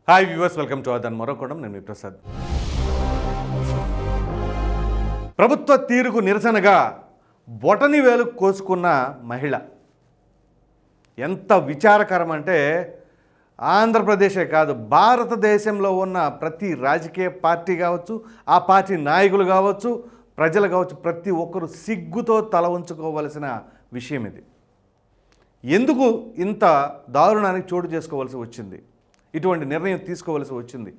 Hi viewers, welcome to అదన్ మరొకడం. నేను మీ ప్రసాద్. ప్రభుత్వ తీరుకు నిరసనగా బొటని వేలు కోసుకున్న మహిళ. ఎంత విచారకరం అంటే ఆంధ్రప్రదేశే కాదు, భారతదేశంలో ఉన్న ప్రతి రాజకీయ పార్టీ కావచ్చు, ఆ పార్టీ నాయకులు కావచ్చు, ప్రజలు కావచ్చు, ప్రతి ఒక్కరు సిగ్గుతో తల ఉంచుకోవలసిన విషయం ఇది. ఎందుకు ఇంత దారుణానికి చోటు చేసుకోవాల్సి వచ్చింది, ఇటువంటి నిర్ణయం తీసుకోవాల్సి వచ్చింది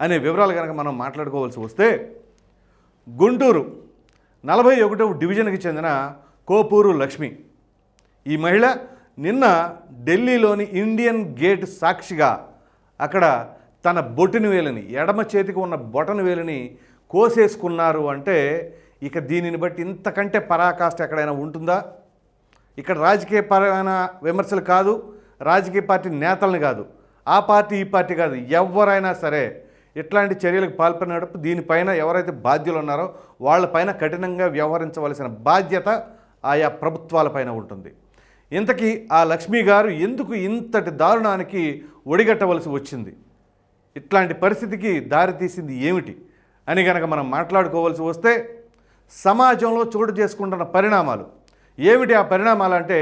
అనే వివరాలు కనుక మనం మాట్లాడుకోవాల్సి వస్తే, గుంటూరు 41వ డివిజన్కి చెందిన కోపూరు లక్ష్మి ఈ మహిళ నిన్న ఢిల్లీలోని ఇండియన్ గేట్ సాక్షిగా అక్కడ తన బొటన వేలిని, ఎడమ చేతికి ఉన్న బొటన వేలిని కోసేసుకున్నారు. అంటే ఇక దీనిని బట్టి ఇంతకంటే పరాకాష్ట ఎక్కడైనా ఉంటుందా? ఇక్కడ రాజకీయ పరమైన విమర్శలు కాదు, రాజకీయ పార్టీ నేతలను కాదు, ఆ పార్టీ ఈ పార్టీ కాదు, ఎవరైనా సరే ఇట్లాంటి చర్యలకు పాల్పడినప్పుడు దీనిపైన ఎవరైతే బాధ్యులు ఉన్నారో వాళ్ళపైన కఠినంగా వ్యవహరించవలసిన బాధ్యత ఆయా ప్రభుత్వాలపైన ఉంటుంది. ఇంతకీ ఆ లక్ష్మీ గారు ఎందుకు ఇంతటి దారుణానికి ఒడిగట్టవలసి వచ్చింది, ఇట్లాంటి పరిస్థితికి దారితీసింది ఏమిటి అని కనుక మనం మాట్లాడుకోవాల్సి వస్తే, సమాజంలో చోటు చేసుకుంటున్న పరిణామాలు ఏమిటి? ఆ పరిణామాలు అంటే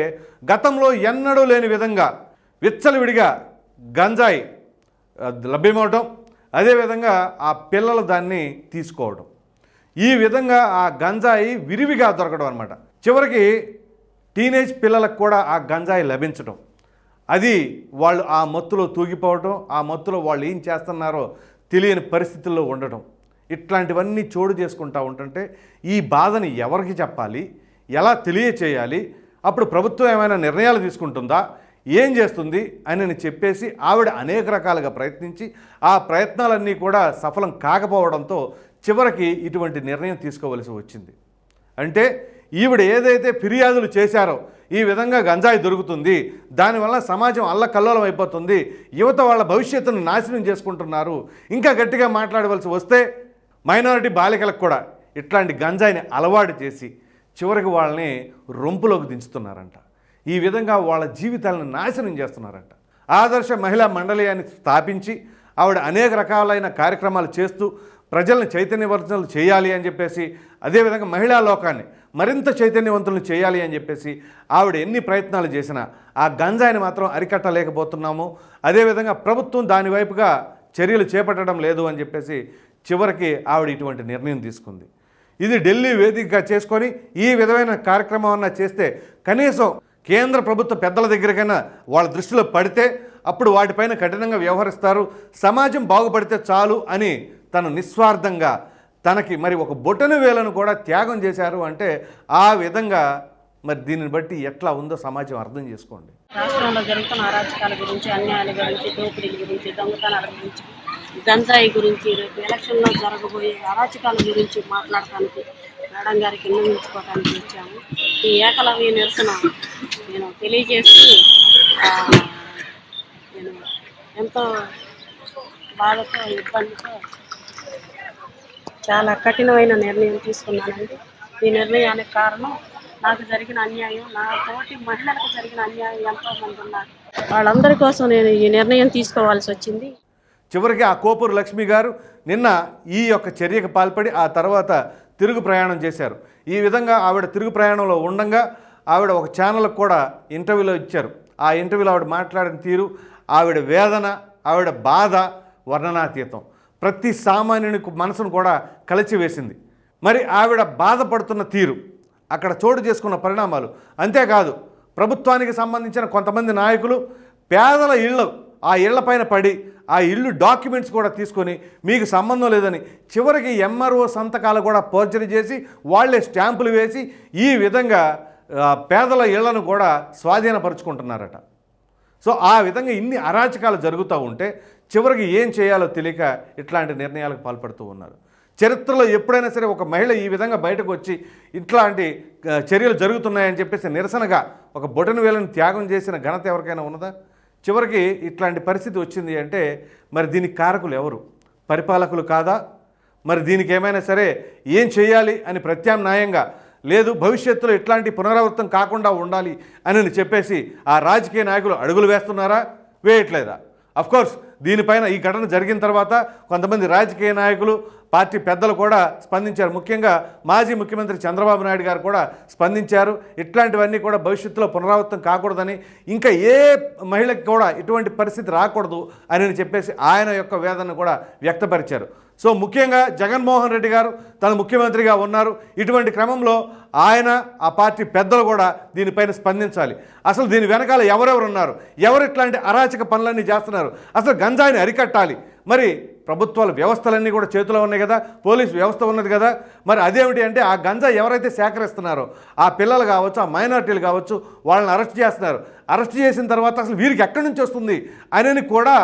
గతంలో ఎన్నడూ లేని విధంగా విచ్చలవిడిగా గంజాయి లభ్యమవటం, అదేవిధంగా ఆ పిల్లలు దాన్ని తీసుకోవడం, ఈ విధంగా ఆ గంజాయి విరివిగా దొరకడం అనమాట. చివరికి టీనేజ్ పిల్లలకు కూడా ఆ గంజాయి లభించడం, అది వాళ్ళు ఆ మత్తులో తూగిపోవడం, ఆ మత్తులో వాళ్ళు ఏం చేస్తున్నారో తెలియని పరిస్థితుల్లో ఉండటం, ఇట్లాంటివన్నీ చోటు చేసుకుంటూ ఉంటుంటే ఈ బాధని ఎవరికి చెప్పాలి, ఎలా తెలియచేయాలి, అప్పుడు ప్రభుత్వం ఏమైనా నిర్ణయాలు తీసుకుంటుందా, ఏం చేస్తుంది అని చెప్పేసి ఆవిడ అనేక రకాలుగా ప్రయత్నించి ఆ ప్రయత్నాలన్నీ కూడా సఫలం కాకపోవడంతో చివరికి ఇటువంటి నిర్ణయం తీసుకోవలసి వచ్చింది. అంటే ఈవిడ ఏదైతే ఫిర్యాదులు చేశారో, ఈ విధంగా గంజాయి దొరుకుతుంది, దానివల్ల సమాజం అల్లకల్లోలం అయిపోతుంది, యువత వాళ్ళ భవిష్యత్తును నాశనం చేసుకుంటున్నారు, ఇంకా గట్టిగా మాట్లాడవలసి వస్తే మైనారిటీ బాలికలకు కూడా ఇట్లాంటి గంజాయిని అలవాటు చేసి చివరికి వాళ్ళని రొంపులోకి దించుతున్నారంట. ఈ విధంగా వాళ్ళ జీవితాలను నాశనం చేస్తున్నారంట. ఆదర్శ మహిళా మండలియాన్ని స్థాపించి ఆవిడ అనేక రకాలైన కార్యక్రమాలు చేస్తూ ప్రజల్ని చైతన్యవంతులు చేయాలి అని చెప్పేసి, అదేవిధంగా మహిళా లోకాన్ని మరింత చైతన్యవంతులను చేయాలి అని చెప్పేసి ఆవిడ ఎన్ని ప్రయత్నాలు చేసినా ఆ గంజాయిని మాత్రం అరికట్టలేకపోతున్నాము. అదేవిధంగా ప్రభుత్వం దాని వైపుగా చర్యలు చేపట్టడం లేదు అని చెప్పేసి చివరికి ఆవిడ ఇటువంటి నిర్ణయం తీసుకుంది. ఇది ఢిల్లీ వేదికగా చేసుకొని ఈ విధమైన కార్యక్రమం చేస్తే కనీసం కేంద్ర ప్రభుత్వ పెద్దల దగ్గరికైనా వాళ్ళ దృష్టిలో పడితే అప్పుడు వాటిపైన కఠినంగా వ్యవహరిస్తారు, సమాజం బాగుపడితే చాలు అని తను నిస్వార్థంగా తనకి మరి ఒక బొటన వేలను కూడా త్యాగం చేశారు. అంటే ఆ విధంగా మరి దీనిని బట్టి ఎట్లా ఉందో సమాజం అర్థం చేసుకోండి. రాష్ట్రంలో జరుగుతున్న అరాచకాల గురించి, అన్యాయాల గురించి, దోపిడీల గురించి, దొంగతనాల గురించి, గంజాయి గురించి, రేపు ఎలక్షన్లో జరగబోయే అరాచకాల గురించి మాట్లాడటానికి మేడం గారికి విన్నవించుకోవడానికి వచ్చాము. ఈ ఏకలవ్య నిరసన నేను తెలియజేస్తూ నేను ఎంతో బాధతో, ఇబ్బందితో చాలా కఠినమైన నిర్ణయం తీసుకున్నానండి. ఈ నిర్ణయానికి కారణం నాకు జరిగిన అన్యాయం, నా తోటి మహిళలకు జరిగిన అన్యాయం ఎంతోమంది ఉన్నారు, వాళ్ళందరి కోసం నేను ఈ నిర్ణయం తీసుకోవాల్సి వచ్చింది. చివరికి ఆ కోపూరు లక్ష్మి గారు నిన్న ఈ యొక్క చర్యకు పాల్పడి ఆ తర్వాత తిరుగు ప్రయాణం చేశారు. ఈ విధంగా ఆవిడ తిరుగు ప్రయాణంలో ఉండగా ఆవిడ ఒక ఛానల్కి కూడా ఇంటర్వ్యూలో ఇచ్చారు. ఆ ఇంటర్వ్యూలో ఆవిడ మాట్లాడిన తీరు, ఆవిడ వేదన, ఆవిడ బాధ వర్ణనాతీతం, ప్రతి సామాన్యుని మనసును కూడా కలిచివేసింది. మరి ఆవిడ బాధపడుతున్న తీరు, అక్కడ చోటు చేసుకున్న పరిణామాలు, అంతేకాదు ప్రభుత్వానికి సంబంధించిన కొంతమంది నాయకులు పేదల ఇళ్ళు, ఆ ఇళ్లపైన పడి ఆ ఇల్లు డాక్యుమెంట్స్ కూడా తీసుకొని మీకు సంబంధం లేదని చివరికి ఎంఆర్ఓ సంతకాలు కూడా ఫోర్జరీ చేసి వాళ్ళే స్టాంపులు వేసి ఈ విధంగా పేదల ఇళ్లను కూడా స్వాధీనపరుచుకుంటున్నారట. సో ఆ విధంగా ఇన్ని అరాచకాలు జరుగుతూ ఉంటే చివరికి ఏం చేయాలో తెలియక ఇట్లాంటి నిర్ణయాలకు పాల్పడుతూ ఉన్నారు. చరిత్రలో ఎప్పుడైనా సరే ఒక మహిళ ఈ విధంగా బయటకు వచ్చి ఇట్లాంటి చర్యలు జరుగుతున్నాయని చెప్పేసి నిరసనగా ఒక బొటన వేలను త్యాగం చేసిన ఘనత ఎవరికైనా ఉన్నదా? చివరికి ఇట్లాంటి పరిస్థితి వచ్చింది అంటే మరి దీనికి కారకులు ఎవరు? పరిపాలకులు కాదా? మరి దీనికి ఏమైనా సరే ఏం చేయాలి అని ప్రత్యామ్నాయంగా లేదు భవిష్యత్తులో ఇట్లాంటి పునరావృతం కాకుండా ఉండాలి అని చెప్పేసి ఆ రాజకీయ నాయకులు అడుగులు వేస్తున్నారా, వేయట్లేదా? అఫ్కోర్స్ దీనిపైన ఈ ఘటన జరిగిన తర్వాత కొంతమంది రాజకీయ నాయకులు పార్టీ పెద్దలు కూడా స్పందించారు. ముఖ్యంగా మాజీ ముఖ్యమంత్రి చంద్రబాబు నాయుడు గారు కూడా స్పందించారు. ఇట్లాంటివన్నీ కూడా భవిష్యత్తులో పునరావృతం కాకూడదని, ఇంకా ఏ మహిళకి కూడా ఇటువంటి పరిస్థితి రాకూడదు అని చెప్పేసి ఆయన యొక్క వేదనను కూడా వ్యక్తపరిచారు. సో ముఖ్యంగా జగన్మోహన్ రెడ్డి గారు తను ముఖ్యమంత్రిగా ఉన్నారు. ఇటువంటి క్రమంలో ఆయన ఆ పార్టీ పెద్దలు కూడా దీనిపైన స్పందించాలి. అసలు దీని వెనకాల ఎవరెవరు ఉన్నారు, ఎవరు ఇట్లాంటి అరాచక పనులన్నీ చేస్తున్నారు, అసలు గంజాయిని అరికట్టాలి. మరి ప్రభుత్వాల వ్యవస్థలన్నీ కూడా చేతిలో ఉన్నాయి కదా, పోలీస్ వ్యవస్థ ఉన్నది కదా, మరి అదేమిటి అంటే ఆ గంజా ఎవరైతే సేకరిస్తున్నారో ఆ పిల్లలు కావచ్చు, ఆ మైనారిటీలు కావచ్చు, వాళ్ళని అరెస్ట్ చేస్తున్నారు. అరెస్ట్ చేసిన తర్వాత అసలు వీరికి ఎక్కడి నుంచి వస్తుంది అని కూడా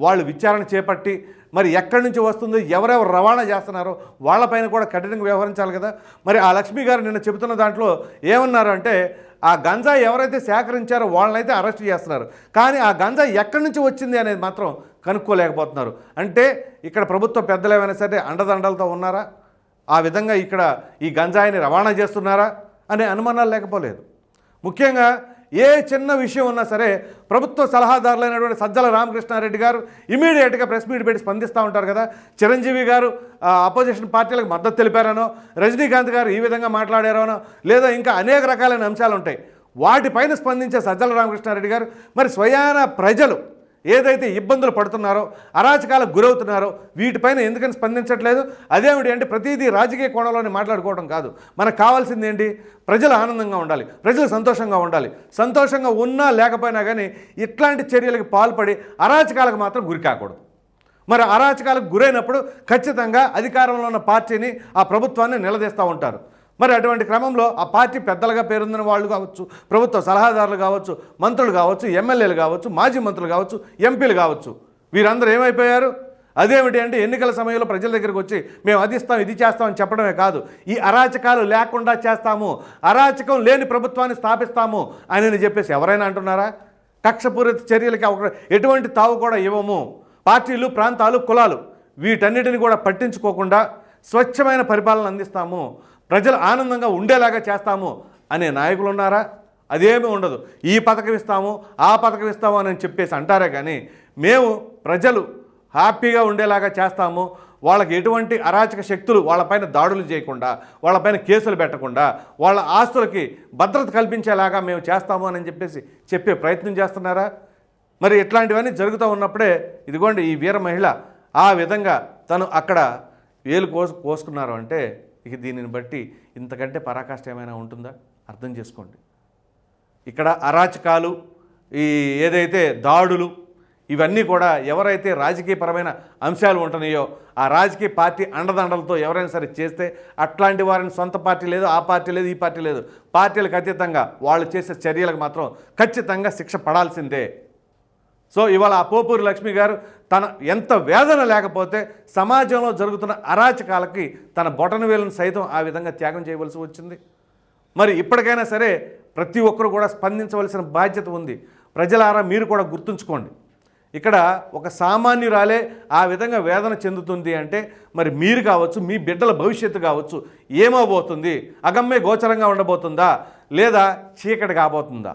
వాళ్ళు విచారణ చేపట్టి మరి ఎక్కడి నుంచి వస్తుందో, ఎవరెవరు రవాణా చేస్తున్నారో వాళ్ళపైన కూడా కఠినంగా వ్యవహరించాలి కదా. మరి ఆ లక్ష్మి గారు నిన్న చెబుతున్న దాంట్లో ఏమన్నారు అంటే, ఆ గంజా ఎవరైతే సేకరించారో వాళ్ళనైతే అరెస్ట్ చేస్తున్నారు, కానీ ఆ గంజా ఎక్కడి నుంచి వచ్చింది అనేది మాత్రం కనుక్కోలేకపోతున్నారు. అంటే ఇక్కడ ప్రభుత్వ పెద్దలు ఏమైనా సరే అండదండలతో ఉన్నారా, ఆ విధంగా ఇక్కడ ఈ గంజాయిని రవాణా చేస్తున్నారా అనే అనుమానాలు లేకపోలేదు. ముఖ్యంగా ఏ చిన్న విషయం ఉన్నా సరే ప్రభుత్వ సలహాదారులైనటువంటి సజ్జల రామకృష్ణారెడ్డి గారు ఇమీడియట్గా ప్రెస్ మీట్ పెట్టి స్పందిస్తూ ఉంటారు కదా. చిరంజీవి గారు అపోజిషన్ పార్టీలకు మద్దతు తెలిపారనో, రజనీకాంత్ గారు ఈ విధంగా మాట్లాడారనో, లేదా ఇంకా అనేక రకాలైన అంశాలు ఉంటాయి. వాటిపైన స్పందించే సజ్జల రామకృష్ణారెడ్డి గారు మరి స్వయాన ప్రజలు ఏదైతే ఇబ్బందులు పడుతున్నారో, అరాచకాలకు గురవుతున్నారో వీటిపైన ఎందుకని స్పందించట్లేదు? అదేమిటి అంటే ప్రతిదీ రాజకీయ కోణంలోనే మాట్లాడుకోవడం కాదు. మనకు కావాల్సింది ఏంటి? ప్రజలు ఆనందంగా ఉండాలి, ప్రజలు సంతోషంగా ఉండాలి. సంతోషంగా ఉన్నా లేకపోయినా కానీ ఇట్లాంటి చర్యలకు పాల్పడి అరాచకాలకు మాత్రం గురి కాకూడదు. మరి అరాచకాలకు గురైనప్పుడు ఖచ్చితంగా అధికారంలో ఉన్న పార్టీని, ఆ ప్రభుత్వాన్ని నిలదీస్తూ ఉంటారు. మరి అటువంటి క్రమంలో ఆ పార్టీ పెద్దలుగా పేరొందిన వాళ్ళు కావచ్చు, ప్రభుత్వ సలహాదారులు కావచ్చు, మంత్రులు కావచ్చు, ఎమ్మెల్యేలు కావచ్చు, మాజీ మంత్రులు కావచ్చు, ఎంపీలు కావచ్చు, వీరందరూ ఏమైపోయారు? అదేమిటి అంటే ఎన్నికల సమయంలో ప్రజల దగ్గరికి వచ్చి మేము అది ఇస్తాం, ఇది చేస్తామని చెప్పడమే కాదు, ఈ అరాచకాలు లేకుండా చేస్తాము, అరాచకం లేని ప్రభుత్వాన్ని స్థాపిస్తాము అని చెప్పేసి ఎవరైనా అంటున్నారా? కక్షపూరిత చర్యలకి ఎటువంటి తావు కూడా ఇవ్వము. పార్టీలు, ప్రాంతాలు, కులాలు వీటన్నిటిని కూడా పట్టించుకోకుండా స్వచ్ఛమైన పరిపాలన అందిస్తాము, ప్రజలు ఆనందంగా ఉండేలాగా చేస్తాము అనే నాయకులు ఉన్నారా? అదేమీ ఉండదు. ఈ పథకం ఇస్తాము, ఆ పథకం ఇస్తాము అని చెప్పేసి అంటారే కానీ మేము ప్రజలు హ్యాపీగా ఉండేలాగా చేస్తాము, వాళ్ళకి ఎటువంటి అరాచక శక్తులు వాళ్ళపైన దాడులు చేయకుండా, వాళ్ళపైన కేసులు పెట్టకుండా, వాళ్ళ ఆస్తులకి భద్రత కల్పించేలాగా మేము చేస్తాము అని చెప్పేసి చెప్పే ప్రయత్నం చేస్తున్నారా? మరి ఇట్లాంటివన్నీ జరుగుతూ ఉన్నప్పుడే ఇదిగోండి ఈ వీర మహిళ ఆ విధంగా తను అక్కడ వేలు కోసుకున్నారు అంటే ఇక దీనిని బట్టి ఇంతకంటే పరాకాష్ట ఏమైనా ఉంటుందా? అర్థం చేసుకోండి. ఇక్కడ అరాచకాలు, ఈ ఏదైతే దాడులు, ఇవన్నీ కూడా ఎవరైతే రాజకీయపరమైన అంశాలు ఉంటున్నాయో ఆ రాజకీయ పార్టీ అండదండలతో ఎవరైనా సరే చేస్తే అట్లాంటి వారిని సొంత పార్టీ లేదు, ఆ పార్టీ లేదు, ఈ పార్టీ లేదు, పార్టీలకు అతీతంగా వాళ్ళు చేసే చర్యలకు మాత్రం ఖచ్చితంగా శిక్ష పడాల్సిందే. సో ఇవాళ ఆ పోపూరి లక్ష్మి గారు తన ఎంత వేదన లేకపోతే సమాజంలో జరుగుతున్న అరాచకాలకి తన బొటనవేలును సైతం ఆ విధంగా త్యాగం చేయవలసి వచ్చింది. మరి ఇప్పటికైనా సరే ప్రతి ఒక్కరు కూడా స్పందించవలసిన బాధ్యత ఉంది. ప్రజలారా మీరు కూడా గుర్తుంచుకోండి, ఇక్కడ ఒక సామాన్యురాలే ఆ విధంగా వేదన చెందుతుంది అంటే మరి మీరు కావచ్చు, మీ బిడ్డల భవిష్యత్తు కావచ్చు ఏమవబోతుంది? అగమ్య గోచరంగా ఉండబోతుందా, లేదా చీకటి కాబోతుందా?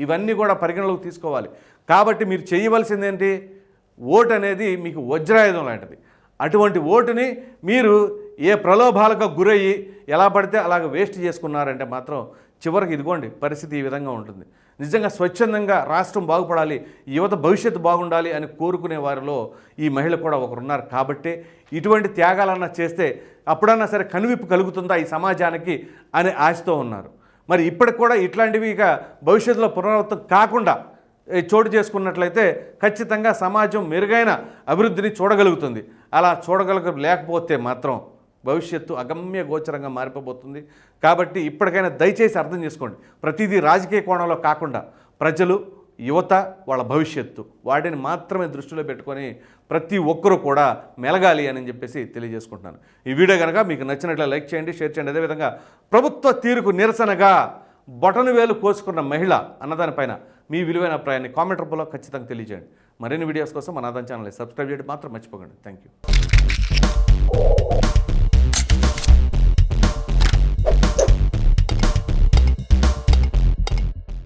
ఇవన్నీ కూడా పరిగణలోకి తీసుకోవాలి. కాబట్టి మీరు చేయవలసింది ఏంటి? ఓటు అనేది మీకు వజ్రాయుధం లాంటిది. అటువంటి ఓటుని మీరు ఏ ప్రలోభాలకు గురయ్యి ఎలా పడితే అలాగ వేస్ట్ చేసుకున్నారంటే మాత్రం చివరికి ఇదిగోండి పరిస్థితి ఈ విధంగా ఉంటుంది. నిజంగా స్వచ్ఛందంగా రాష్ట్రం బాగుపడాలి, యువత భవిష్యత్తు బాగుండాలి అని కోరుకునే వారిలో ఈ మహిళ కూడా ఒకరున్నారు. కాబట్టి ఇటువంటి త్యాగాలన్నా చేస్తే అప్పుడన్నా సరే కనువిప్పు కలుగుతుందా ఈ సమాజానికి అనే ఆశతో ఉన్నారు. మరి ఇప్పటికి కూడా ఇట్లాంటివి ఇక భవిష్యత్తులో పునరావృతం కాకుండా చోటు చేసుకున్నట్లయితే ఖచ్చితంగా సమాజం మెరుగైన అభివృద్ధిని చూడగలుగుతుంది. అలా లేకపోతే మాత్రం భవిష్యత్తు అగమ్య గోచరంగా మారిపోబోతుంది. కాబట్టి ఇప్పటికైనా దయచేసి అర్థం చేసుకోండి, ప్రతిదీ రాజకీయ కోణంలో కాకుండా ప్రజలు, యువత, వాళ్ళ భవిష్యత్తు వాటిని మాత్రమే దృష్టిలో పెట్టుకొని ప్రతి ఒక్కరూ కూడా మెలగాలి అని చెప్పేసి తెలియజేసుకుంటున్నాను. ఈ వీడియో కనుక మీకు నచ్చినట్లయితే లైక్ చేయండి, షేర్ చేయండి. అదేవిధంగా ప్రభుత్వ తీరుకు నిరసనగా బొటనవేలు కోసుకున్న మహిళ అన్నదానిపైన మీ విలువైన అభిప్రాయాన్ని కామెంట్ రూపంలో ఖచ్చితంగా తెలియజేయండి. మరిన్ని వీడియోస్ కోసం మన ఛానల్ని సబ్స్క్రైబ్ చేయడం మాత్రం మర్చిపోకండి. Thank you.